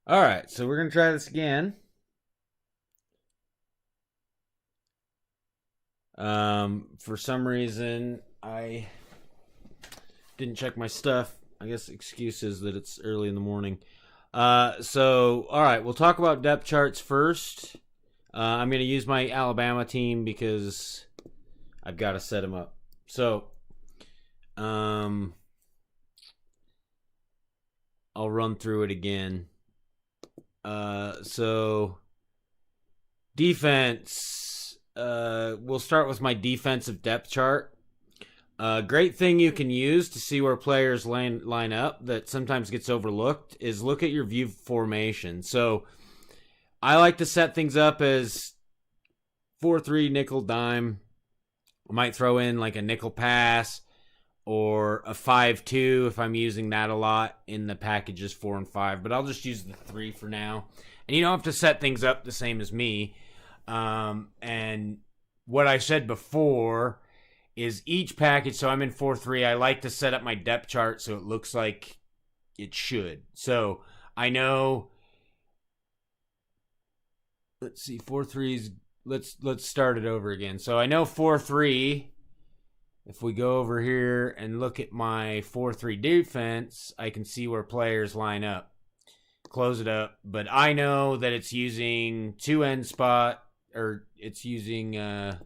All right, so we're going to try this again. For some reason, I didn't check my stuff. I guess the excuse is that it's early in the morning. All right, we'll talk about depth charts first. I'm going to use my Alabama team because I've got to set them up. Um, I'll run through it again. Defense. We'll start with my defensive depth chart. Great thing you can use to see where players line up that sometimes gets overlooked is look at your view formation. So I like to set things up as 4-3 nickel dime. I might throw in like a nickel pass or a 5-2 if I'm using that a lot in the packages 4 and 5, but I'll just use the 3 for now. And you don't have to set things up the same as me. And what I said before is each package, so I'm in 4-3, I like to set up my depth chart so it looks like it should. So I know, let's see, 4-3's, let's start it over again. So I know 4-3, if we go over here and look at my 4-3 defense, I can see where players line up. Close it up, but I know that it's using 2 end spot, or it's using, let's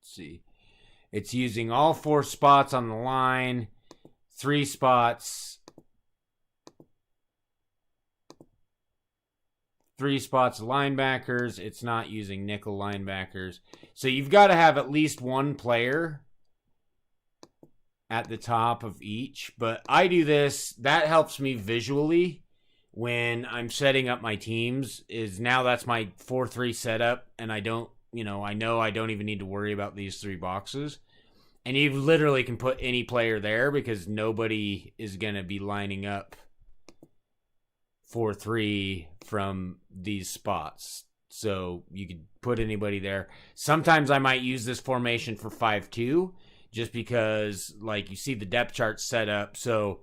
see, it's using all 4 spots on the line, 3 spots, 3 spots of linebackers. It's not using nickel linebackers. So you've got to have at least one player at the top of each. But I do this. That helps me visually when I'm setting up my teams. Is now that's my 4-3 setup, and I know I don't even need to worry about these 3 boxes. And you literally can put any player there because nobody is going to be lining up 4-3 from these spots. So you could put anybody there. Sometimes I might use this formation for 5-2 just because, like, you see the depth chart set up. So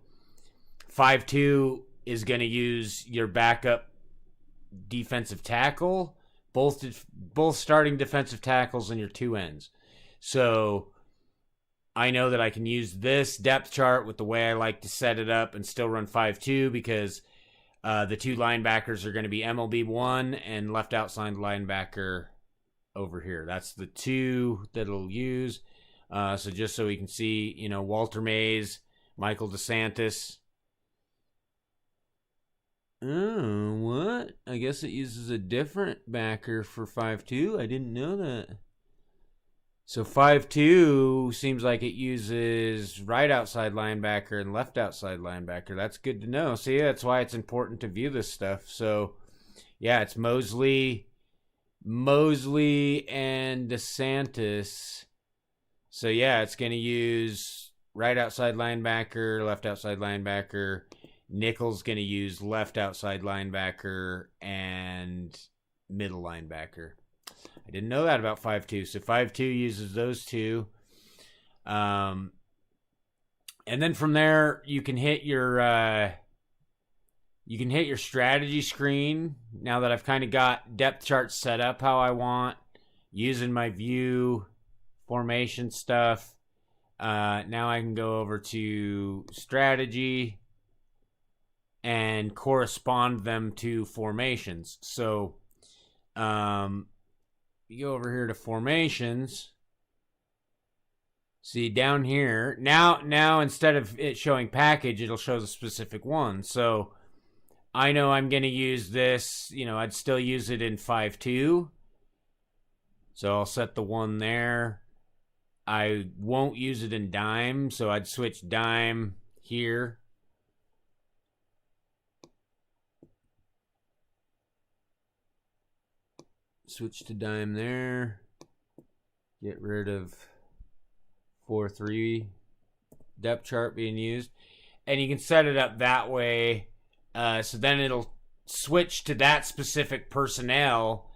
5-2 is going to use your backup defensive tackle, both starting defensive tackles and your 2 ends. So I know that I can use this depth chart with the way I like to set it up and still run 5-2 because the 2 linebackers are going to be MLB 1 and left outside linebacker over here. That's the 2 that it'll use. So just so we can see, Walter Mays, Michael DeSantis. Oh, what? I guess it uses a different backer for 5-2. I didn't know that. So 5-2 seems like it uses right outside linebacker and left outside linebacker. That's good to know. See, that's why it's important to view this stuff. So, yeah, it's Mosley and DeSantis. So, yeah, it's going to use right outside linebacker, left outside linebacker. Nickel's going to use left outside linebacker and middle linebacker. I didn't know that about 5-2. So 5-2 uses those 2. And then from there you can hit your strategy screen. Now that I've kind of got depth charts set up how I want, using my view formation stuff. Now I can go over to strategy and correspond them to formations. So you go over here to formations. See down here. Now instead of it showing package, it'll show the specific one. So I know I'm going to use this. I'd still use it in 5-2. So I'll set the 1 there. I won't use it in dime. So I'd switch dime here. Switch to dime there. Get rid of 4-3 depth chart being used. And you can set it up that way. So then it'll switch to that specific personnel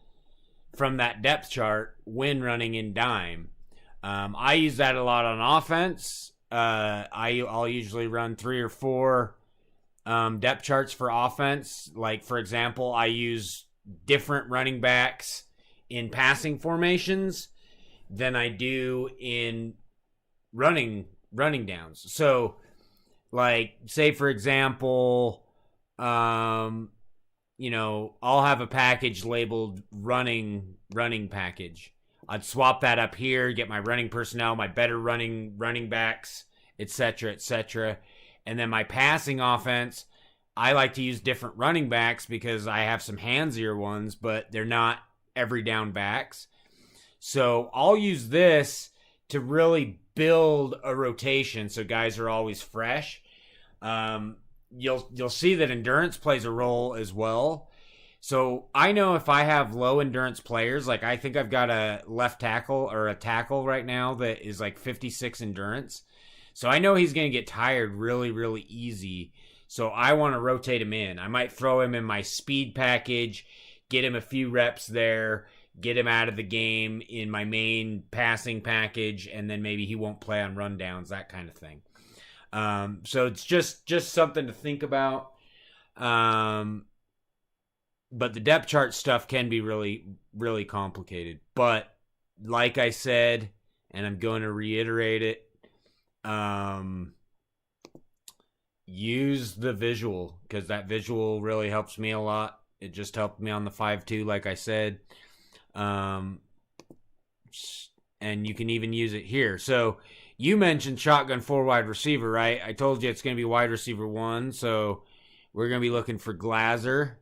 from that depth chart when running in dime. I use that a lot on offense. I'll usually run 3 or 4 depth charts for offense. Like, for example, I use different running backs in passing formations than I do in running downs. So, like, say for example, I'll have a package labeled running package. I'd swap that up here, get my running personnel, my better running backs, etc., etc. And then my passing offense, I like to use different running backs because I have some handsier ones, but they're not every down backs. So I'll use this to really build a rotation so guys are always fresh. You'll see that endurance plays a role as well. So I know if I have low endurance players, like I think I've got a left tackle or a tackle right now that is like 56 endurance. So I know he's going to get tired really, really easy. So I want to rotate him in. I might throw him in my speed package, get him a few reps there, get him out of the game in my main passing package, and then maybe he won't play on rundowns, that kind of thing. So it's just something to think about. But the depth chart stuff can be really, really complicated. But like I said, and I'm going to reiterate it, use the visual, because that visual really helps me a lot. It just helped me on the 5-2, like I said. And you can even use it here. So you mentioned shotgun 4 wide receiver, right? I told you it's going to be wide receiver 1. So we're going to be looking for Glazer.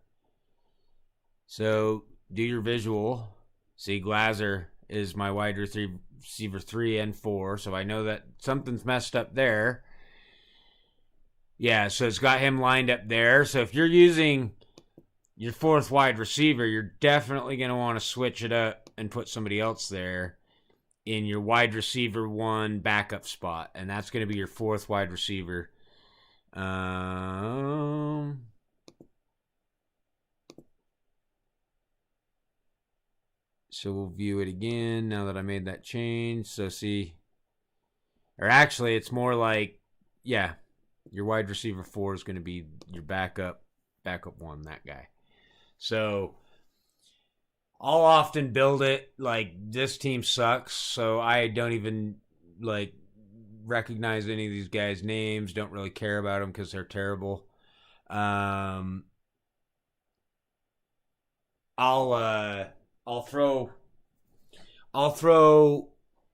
So do your visual. See, Glazer is my wide receiver 3 and 4. So I know that something's messed up there. Yeah, so it's got him lined up there. So if you're using your 4th wide receiver, you're definitely going to want to switch it up and put somebody else there in your wide receiver 1 backup spot. And that's going to be your 4th wide receiver. So we'll view it again now that I made that change. So see, or actually it's more like, yeah, your wide receiver 4 is going to be your backup 1, that guy. So I'll often build it like this team sucks, so I don't even like recognize any of these guys' names, don't really care about them because they're terrible. I'll throw.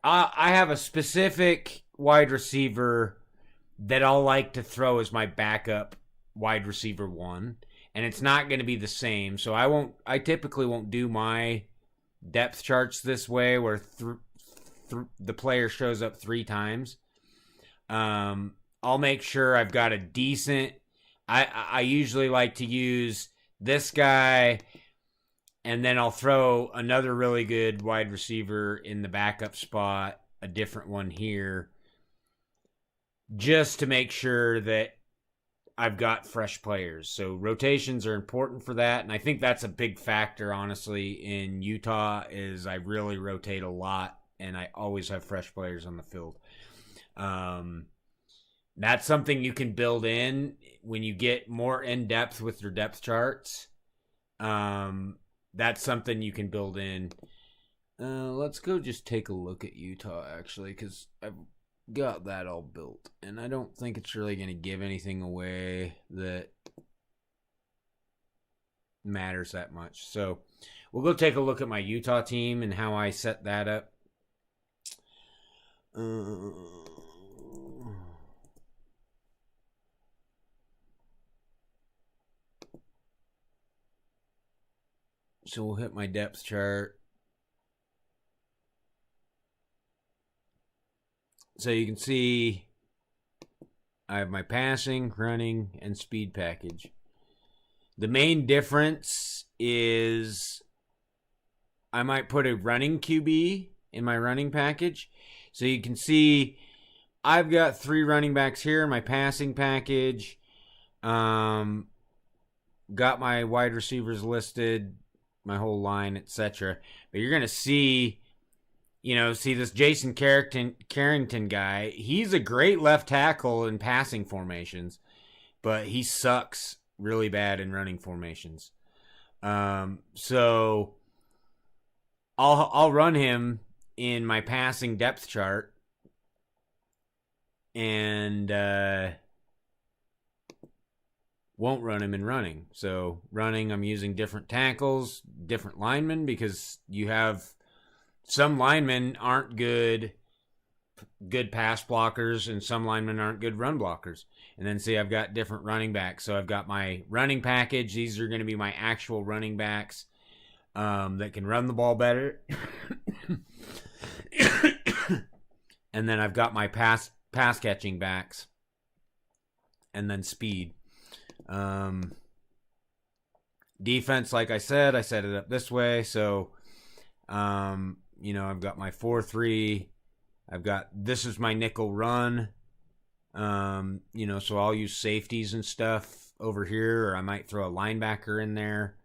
I have a specific wide receiver that I'll like to throw as my backup wide receiver 1, and it's not going to be the same. So I typically won't do my depth charts this way, where the player shows up 3 times. I'll make sure I've got a decent. I usually like to use this guy. And then I'll throw another really good wide receiver in the backup spot, a different one here, just to make sure that I've got fresh players. So rotations are important for that, and I think that's a big factor, honestly, in Utah, is I really rotate a lot, and I always have fresh players on the field. That's something you can build in when you get more in-depth with your depth charts. That's something you can build in. Let's go just take a look at Utah, actually, because I've got that all built. And I don't think it's really going to give anything away that matters that much. So we'll go take a look at my Utah team and how I set that up. So we'll hit my depth chart. So you can see I have my passing, running, and speed package. The main difference is I might put a running QB in my running package. So you can see I've got 3 running backs here in my passing package. Got my wide receivers listed, my whole line, etc. But you're going to see this Jason Carrington guy. He's a great left tackle in passing formations. but he sucks really bad in running formations. So I'll run him in my passing depth chart, and won't run him in running. So running, I'm using different tackles, different linemen, because you have some linemen aren't good pass blockers, and some linemen aren't good run blockers. And then see, I've got different running backs. So I've got my running package. These are going to be my actual running backs that can run the ball better. And then I've got my pass catching backs, and then speed. Defense, like I set it up this way. So, I've got my 4-3. This is my nickel run. So I'll use safeties and stuff over here, or I might throw a linebacker in there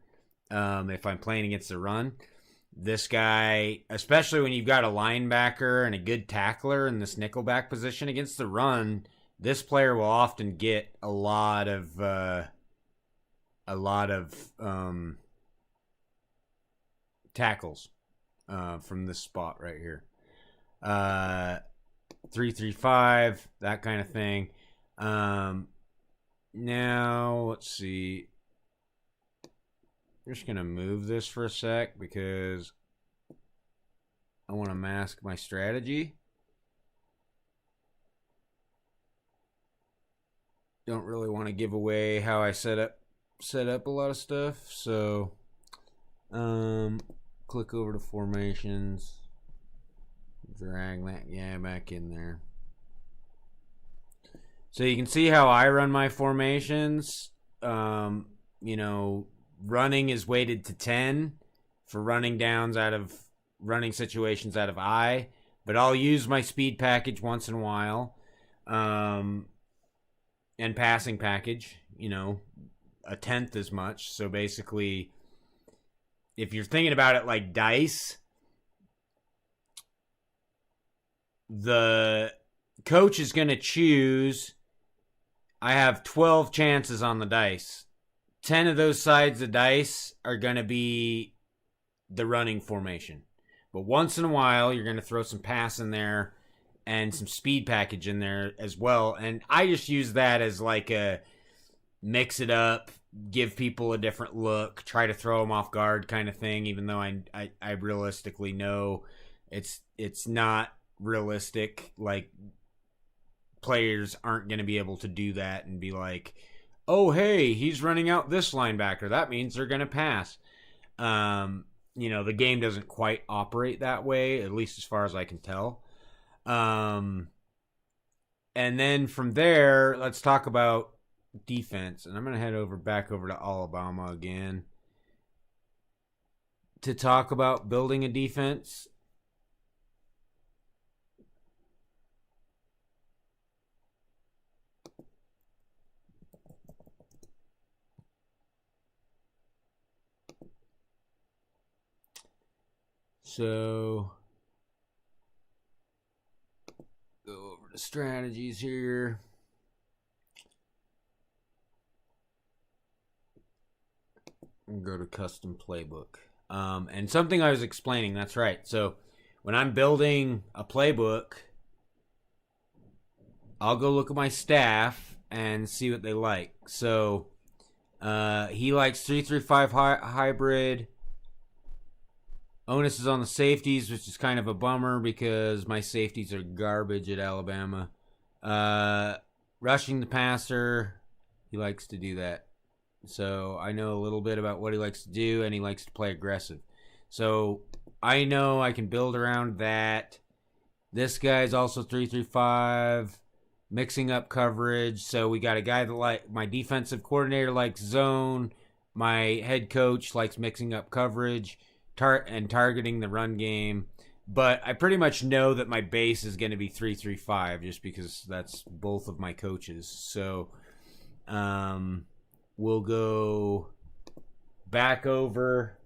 if I'm playing against the run. This guy, especially when you've got a linebacker and a good tackler in this nickelback position against the run, this player will often get a lot of tackles from this spot right here. 3-3-5, that kind of thing. Now let's see. I'm just gonna move this for a sec because I want to mask my strategy. Don't really want to give away how I set up a lot of stuff. So click over to formations, drag that back in there. So you can see how I run my formations. Running is weighted to 10 for running downs out of running situations out of I, but I'll use my speed package once in a while. And passing package, a tenth as much. So basically, if you're thinking about it like dice, the coach is going to choose. I have 12 chances on the dice. 10 of those sides of dice are going to be the running formation. But once in a while, you're going to throw some pass in there and some speed package in there as well. And I just use that as like a mix it up, give people a different look, try to throw them off guard kind of thing, even though I realistically know it's not realistic. Like, players aren't going to be able to do that and be like, oh, hey, he's running out this linebacker. That means they're going to pass. The game doesn't quite operate that way, at least as far as I can tell. And then from there, let's talk about defense. And I'm going to head back over to Alabama again to talk about building a defense. So, go over to strategies here. And go to custom playbook. And something I was explaining, that's right. So, when I'm building a playbook, I'll go look at my staff and see what they like. So, he likes 3-3-5 hybrid. Onus is on the safeties, which is kind of a bummer because my safeties are garbage at Alabama. Rushing the passer, he likes to do that. So I know a little bit about what he likes to do, and he likes to play aggressive. So I know I can build around that. This guy's also 3-3-5, mixing up coverage. So we got a guy that my defensive coordinator likes zone. My head coach likes mixing up coverage and targeting the run game. But I pretty much know that my base is going to be 3-3-5 just because that's both of my coaches. So we'll go back over.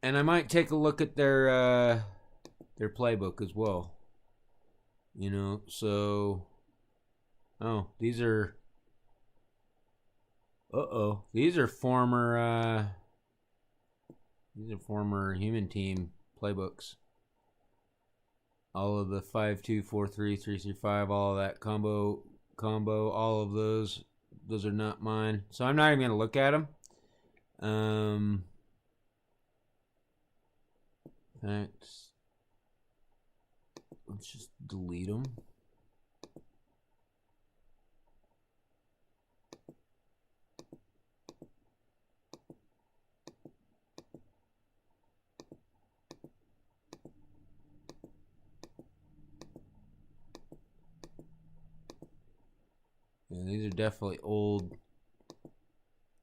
And I might take a look at their playbook as well. You know, so oh, these are these are former human team playbooks. All of the 5-2, 4-3, 3-3-5, all of that combo, all of those are not mine. So I'm not even going to look at them. Thanks. Let's just delete them. Yeah, these are definitely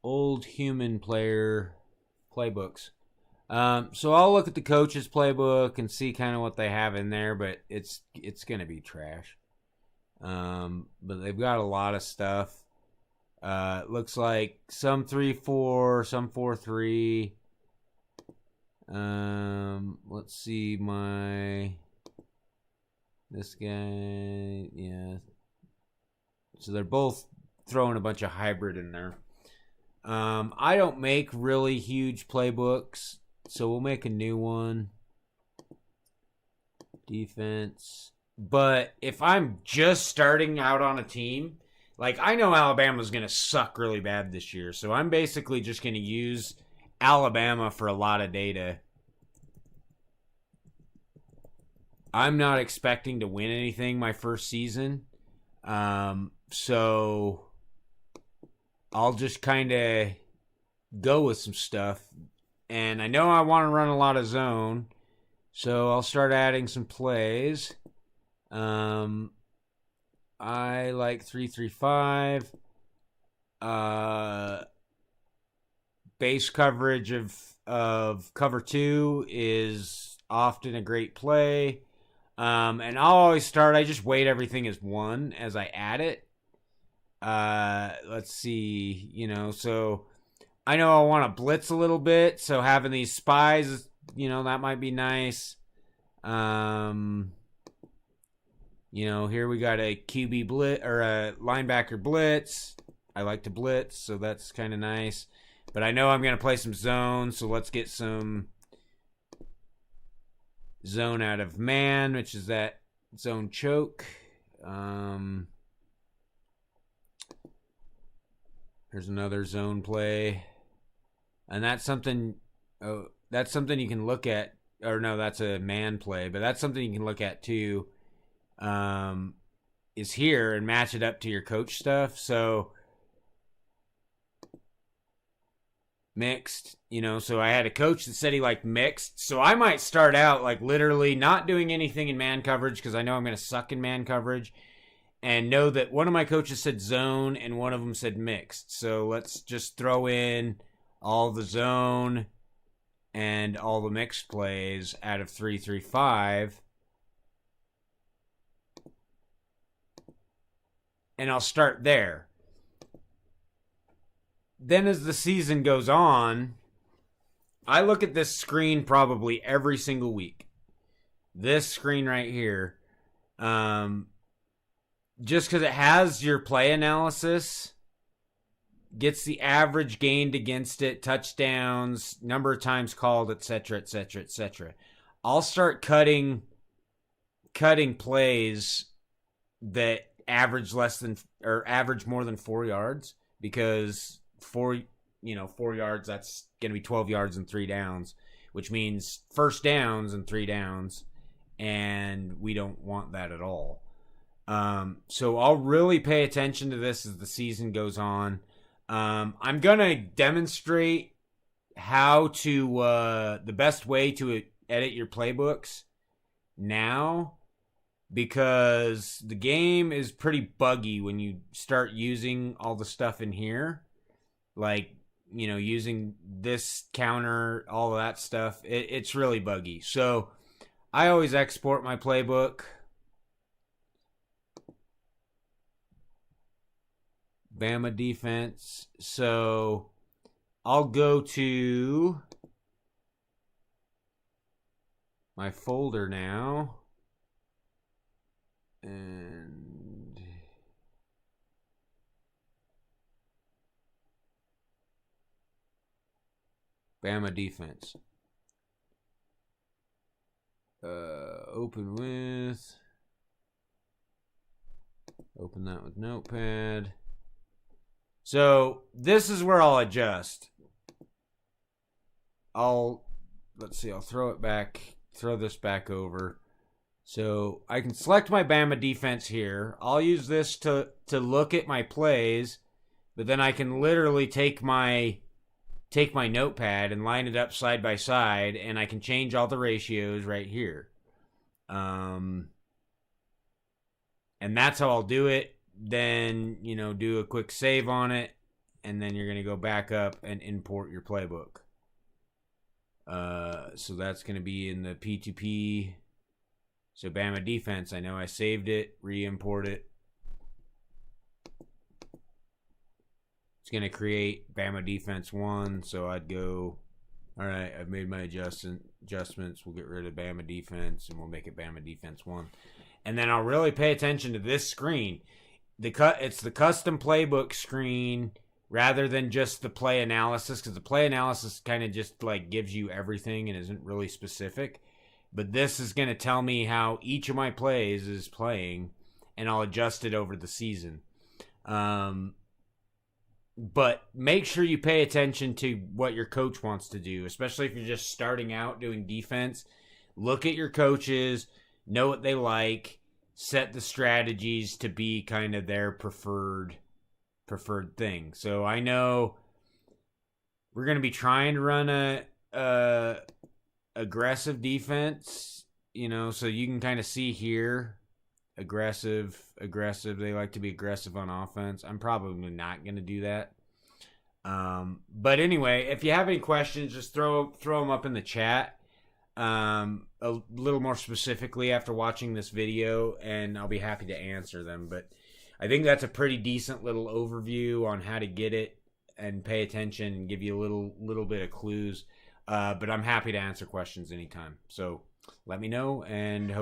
old human player playbooks. So I'll look at the coach's playbook and see kind of what they have in there, but it's gonna be trash. But they've got a lot of stuff. It looks like some 3-4, some 4-3. Let's see this guy. Yeah. So they're both throwing a bunch of hybrid in there. I don't make really huge playbooks, so we'll make a new one. Defense. But if I'm just starting out on a team, like I know Alabama's going to suck really bad this year, so I'm basically just going to use Alabama for a lot of data. I'm not expecting to win anything my first season. So I'll just kind of go with some stuff. And I know I want to run a lot of zone, so I'll start adding some plays. I like 3-3-5. Base coverage of cover 2 is often a great play. And I'll always start, I just weight everything as 1 as I add it. Let's see, so I know I want to blitz a little bit, so having these spies, that might be nice. Here we got a QB blitz or a linebacker blitz. I like to blitz, so that's kind of nice. But I know I'm going to play some zone, so let's get some zone out of man, which is that zone choke. Here's another zone play, and that's something you can look at. Or no, that's a man play, but that's something you can look at too. Is here and match it up to your coach stuff. So mixed, so I had a coach that said he liked mixed. So I might start out like literally not doing anything in man coverage because I know I'm going to suck in man coverage, and know that one of my coaches said zone and one of them said mixed. So let's just throw in all the zone and all the mixed plays out of 3-3-5. And I'll start there. Then as the season goes on, I look at this screen probably every single week. This screen right here. Just because it has your play analysis, gets the average gained against it, touchdowns, number of times called, etc., etc., etc. I'll start cutting plays that average more than 4 yards, because 4 yards, that's going to be 12 yards and 3 downs, which means first downs and 3 downs, and we don't want that at all. So I'll really pay attention to this as the season goes on. I'm going to demonstrate how to, the best way to edit your playbooks now, because the game is pretty buggy when you start using all the stuff in here. Like, using this counter, all of that stuff. It's really buggy. So I always export my playbook. Bama defense. So I'll go to my folder now. And Bama defense. Open that with Notepad. So this is where I'll adjust. Let's see, I'll throw this back over. So I can select my Bama defense here. I'll use this to look at my plays, but then I can literally take my Notepad and line it up side by side, and I can change all the ratios right here. And that's how I'll do it. Then, do a quick save on it, and then you're going to go back up and import your playbook. So that's going to be in the P2P. So Bama defense, I know I saved it, re-import it. It's going to create Bama defense 1, so I'd go, all right, I've made my adjustments. We'll get rid of Bama defense, and we'll make it Bama defense 1. And then I'll really pay attention to this screen. It's the custom playbook screen rather than just the play analysis, because the play analysis kind of just like gives you everything and isn't really specific. But this is going to tell me how each of my plays is playing, and I'll adjust it over the season. But make sure you pay attention to what your coach wants to do, especially if you're just starting out doing defense. Look at your coaches, know what they like, set the strategies to be kind of their preferred thing. So I know we're going to be trying to run a aggressive defense, so you can kind of see here, aggressive. They like to be aggressive on offense. I'm probably not going to do that. But anyway, if you have any questions, just throw them up in the chat. A little more specifically after watching this video, and I'll be happy to answer them. But I think that's a pretty decent little overview on how to get it and pay attention and give you a little bit of clues. But I'm happy to answer questions anytime. So let me know, and